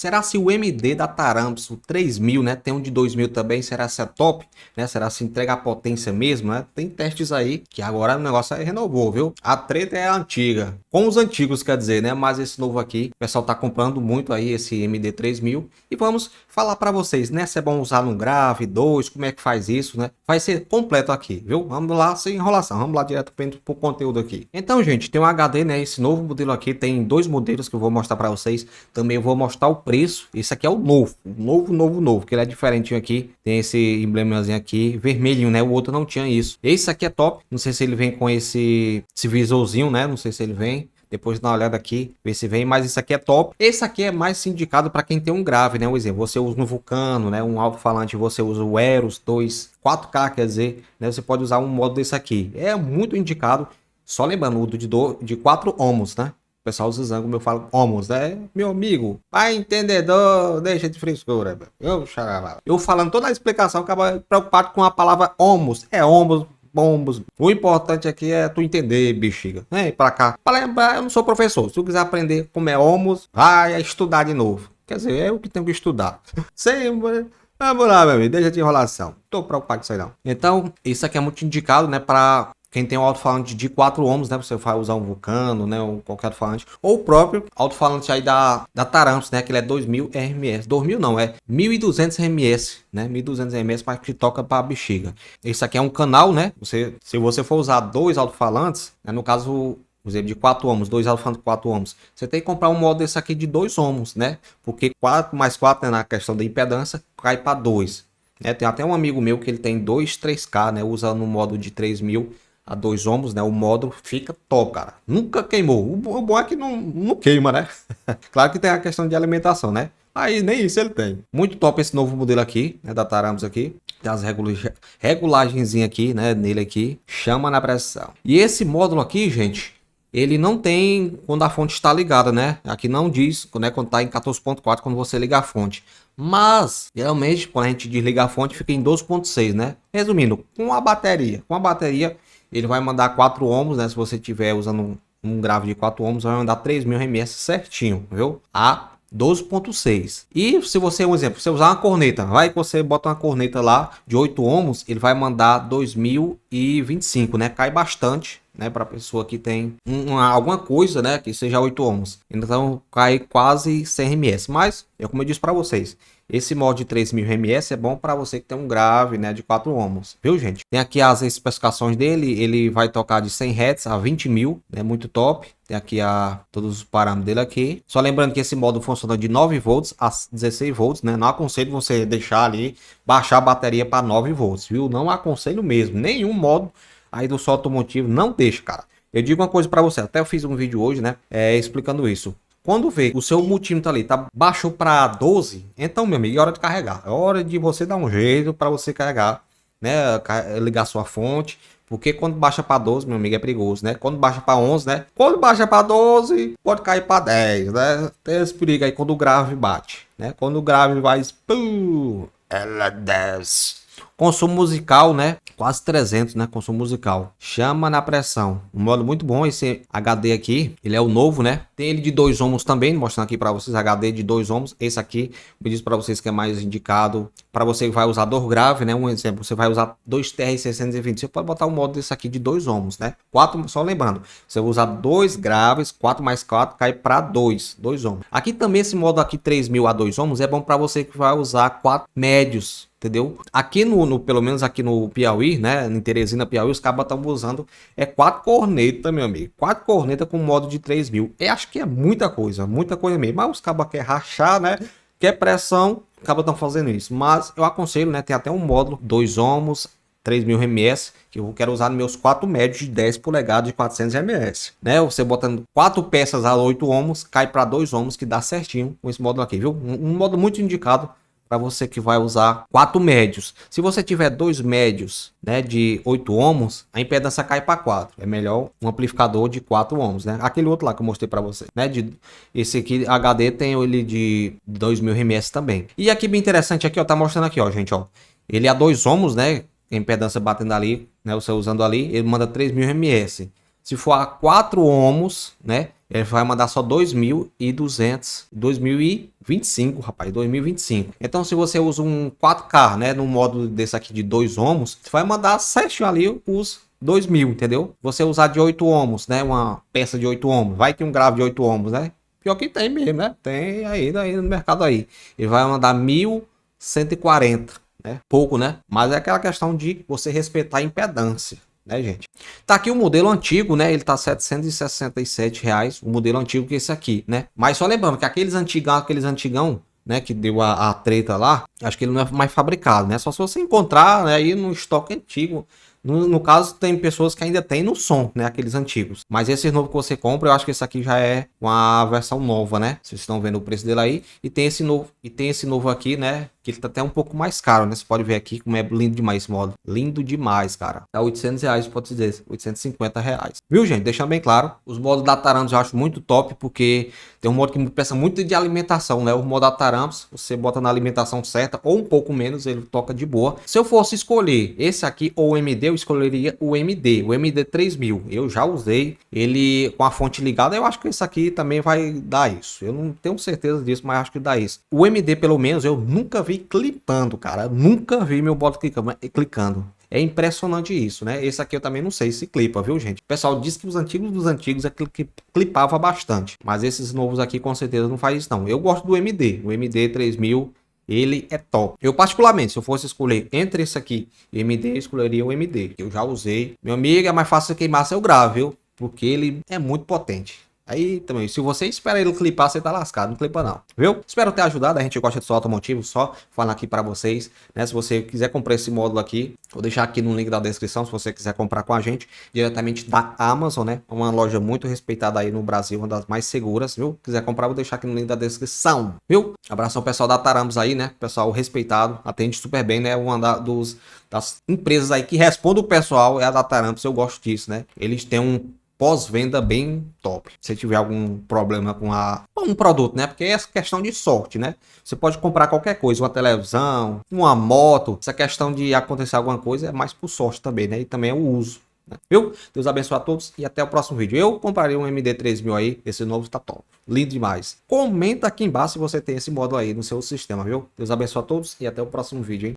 Será se o MD da Taramps, o 3000, né? Tem um de 2000 também, será se é top, né? Será se entrega a potência mesmo, né? Tem testes aí que agora o negócio aí renovou, viu? A treta é a antiga, com os antigos quer dizer, né? Mas esse novo aqui, o pessoal tá comprando muito aí esse MD 3000 e vamos falar para vocês, né? Se é bom usar num grave, 2, como é que faz isso, né? Vai ser completo aqui, viu? Vamos lá sem enrolação, vamos lá direto pro conteúdo aqui. Então, gente, tem um HD, né? Esse novo modelo aqui tem dois modelos que eu vou mostrar para vocês. Também eu vou mostrar o preço. Esse aqui é o novo, que ele é diferentinho aqui. Tem esse emblemazinho aqui, vermelhinho, né? O outro não tinha isso. Esse aqui é top. Não sei se ele vem com esse visorzinho, né? Não sei se ele vem. Depois dá uma olhada aqui, ver se vem, mas isso aqui é top. Esse aqui é mais indicado para quem tem um grave, né? Um exemplo, você usa no Vulcano, né? Um alto-falante, você usa o Eros 2, 4K, quer dizer, né? Você pode usar um modo desse aqui. É muito indicado. Só lembrando, o de 4 ohms, né? O pessoal usa zango, eu falo ohms, né? Meu amigo, pai entendedor, deixa de frescura. Eu falando toda a explicação, acaba preocupado com a palavra ohms. É ohms, bombos. O importante aqui é tu entender, bexiga. Vem pra cá. Pra lembrar, eu não sou professor. Se tu quiser aprender como é ohms, vai estudar de novo. Quer dizer, é o que tenho que estudar. Sempre. Vamos lá, meu amigo, deixa de enrolação. Tô preocupado com isso aí não. Então, isso aqui é muito indicado, né, pra quem tem um alto-falante de 4 ohms, né? Você vai usar um Vulcano, né? Ou qualquer alto-falante. Ou o próprio alto-falante aí da Taramps, né? Que ele é 2000 RMS. 2000 não, é 1200 RMS, né? 1200 RMS para que toca para bexiga. Esse aqui é um canal, né? Se você for usar dois alto-falantes, né? No caso, por exemplo, de 4 ohms, dois alto-falantes de 4 ohms, você tem que comprar um modo desse aqui de 2 ohms, né? Porque 4 mais 4, né? Na questão da impedância, cai para 2. Né? Tem até um amigo meu que ele tem 2 3K, né? Usa no modo de 3000 a 2 ohms, né? O módulo fica top, cara. Nunca queimou. O bom é que não queima, né? Claro que tem a questão de alimentação, né? Aí nem isso ele tem. Muito top esse novo modelo aqui, né? Da Taramps aqui. Tem as regulagens aqui, né? Nele aqui. Chama na pressão. E esse módulo aqui, gente, ele não tem quando a fonte está ligada, né? Aqui não diz, né, quando está em 14.4 quando você liga a fonte. Mas, geralmente, quando a gente desliga a fonte, fica em 12.6, né? Resumindo, com a bateria. Com a bateria, ele vai mandar 4 ohms, né? Se você estiver usando um grave de 4 ohms, vai mandar 3000 RMS certinho, viu? A 12.6. E se você, um exemplo, você usar uma corneta, vai que você bota uma corneta lá de 8 ohms, ele vai mandar 2025, né? Cai bastante, né, para pessoa que tem alguma coisa, né, que seja 8 ohms. Então cai quase 100 RMS. Mas, como eu disse para vocês, esse modo de 3000 RMS é bom para você que tem um grave, né, de 4 ohms, viu, gente? Tem aqui as especificações dele, ele vai tocar de 100 Hz a 20.000, né, muito top. Tem aqui todos os parâmetros dele aqui. Só lembrando que esse modo funciona de 9 volts a 16 volts, né? Não aconselho você deixar ali, baixar a bateria para 9 volts, viu? Não aconselho mesmo. Nenhum modo aí do sol automotivo não deixa, cara. Eu digo uma coisa para você, até eu fiz um vídeo hoje, né, explicando isso. Quando vê o seu multímetro ali baixou para 12, então, meu amigo, é hora de carregar. É hora de você dar um jeito para você carregar, né, ligar sua fonte. Porque quando baixa para 12, meu amigo, é perigoso, né? Quando baixa para 11, né? Quando baixa para 12, pode cair para 10, né? Tem esse perigo aí quando o grave bate, né? Quando o grave vai, pum, ela desce. Consumo musical, né? Quase 300, né? Consumo musical. Chama na pressão. Um modo muito bom esse HD aqui. Ele é o novo, né? Tem ele de 2 ohms também, mostrando aqui para vocês. HD de 2 ohms. Esse aqui, eu disse para vocês que é mais indicado para você que vai usar dor grave, né? Um exemplo, você vai usar 2 TR-620. Você pode botar um modo desse aqui de 2 ohms, né? 4, só lembrando, você vai usar 2 graves, 4 mais 4 cai para 2 ohms. Aqui também esse modo aqui 3000 a 2 ohms é bom para você que vai usar 4 médios. Entendeu? Aqui pelo menos aqui no Piauí, né? Em Teresina, Piauí, os cabas estão usando 4 cornetas, meu amigo. 4 cornetas com modo de 3000. Acho que é muita coisa mesmo. Mas os cabas querem rachar, né? Quer pressão, os cabas estão fazendo isso. Mas eu aconselho, né? Tem até um módulo 2 ohms, 3000 RMS, que eu quero usar nos meus 4 médios de 10 polegadas de 400 RMS, né? Você botando 4 peças a 8 ohms, cai para 2 ohms, que dá certinho com esse módulo aqui, viu? Um módulo muito indicado para você que vai usar 4 médios. Se você tiver 2 médios, né, de 8 ohms, a impedância cai para 4. É melhor um amplificador de 4 ohms, né? Aquele outro lá que eu mostrei para você, né? Esse aqui HD tem ele de 2000 RMS também. E aqui bem interessante aqui, ó, tá mostrando aqui, ó, gente, ó. Ele é 2 ohms, né? A impedância batendo ali, né, você usando ali, ele manda 3000 RMS. Se for a 4 ohms, né, ele vai mandar só 2.200, 2025, rapaz, 2025. Então, se você usa um 4K, né, no modo desse aqui de 2 ohms, você vai mandar certinho ali os 2.000, entendeu? Você usar de 8 ohms, né, uma peça de 8 ohms, vai ter um grave de 8 ohms, né? Pior que tem mesmo, né? Tem aí no mercado aí. Ele vai mandar 1.140, né? Pouco, né? Mas é aquela questão de você respeitar a impedância, né, gente? Tá aqui o modelo antigo, né? Ele tá R$ 767, o modelo antigo que esse aqui, né? Mas só lembrando que aqueles antigão, né, que deu a treta lá, acho que ele não é mais fabricado, né? Só se você encontrar, né, aí no estoque antigo. No caso, tem pessoas que ainda tem no som, né? Aqueles antigos. Mas esse novo que você compra, eu acho que esse aqui já é uma versão nova, né? Vocês estão vendo o preço dele aí. E tem esse novo aqui, né? Que ele tá até um pouco mais caro, né? Você pode ver aqui como é lindo demais esse modo. Lindo demais, cara. Tá R$ 800, pode dizer. R$ 850. Viu, gente? Deixando bem claro. Os modos da Taramps eu acho muito top, porque tem um modo que precisa muito de alimentação, né? O modo da Taramps, você bota na alimentação certa, ou um pouco menos, ele toca de boa. Se eu fosse escolher esse aqui ou o MD, eu escolheria o MD 3000. Eu já usei ele com a fonte ligada, eu acho que esse aqui também vai dar isso. Eu não tenho certeza disso, mas acho que dá isso. O MD, pelo menos, eu nunca vi clipando, cara. Eu nunca vi meu bot clicando. É impressionante isso, né? Esse aqui eu também não sei se clipa, viu, gente? O pessoal diz que os antigos dos antigos é que clipava bastante. Mas esses novos aqui com certeza não faz isso, não. Eu gosto do MD. O MD 3000, ele é top. Eu, particularmente, se eu fosse escolher entre esse aqui e MD, eu escolheria o MD. Eu já usei. Meu amigo, é mais fácil queimar seu grave, viu? Porque ele é muito potente. Aí também, se você espera ele clipar, você tá lascado, não clipa não, viu? Espero ter ajudado, a gente gosta de só automotivo, só falando aqui para vocês, né? Se você quiser comprar esse módulo aqui, vou deixar aqui no link da descrição, se você quiser comprar com a gente, diretamente da Amazon, né? Uma loja muito respeitada aí no Brasil, uma das mais seguras, viu? Quiser comprar, vou deixar aqui no link da descrição, viu? Abração pessoal da Taramps aí, né? Pessoal respeitado, atende super bem, né? Uma das empresas aí que responde o pessoal é a da Taramps, eu gosto disso, né? Eles têm um pós-venda bem top. Se tiver algum problema com um produto, né? Porque é essa questão de sorte, né? Você pode comprar qualquer coisa, uma televisão, uma moto. Essa questão de acontecer alguma coisa é mais por sorte também, né? E também é o uso, né? Viu? Deus abençoe a todos e até o próximo vídeo. Eu comprarei um MD 3000 aí, esse novo tá top. Lindo demais. Comenta aqui embaixo se você tem esse módulo aí no seu sistema, viu? Deus abençoe a todos e até o próximo vídeo, hein?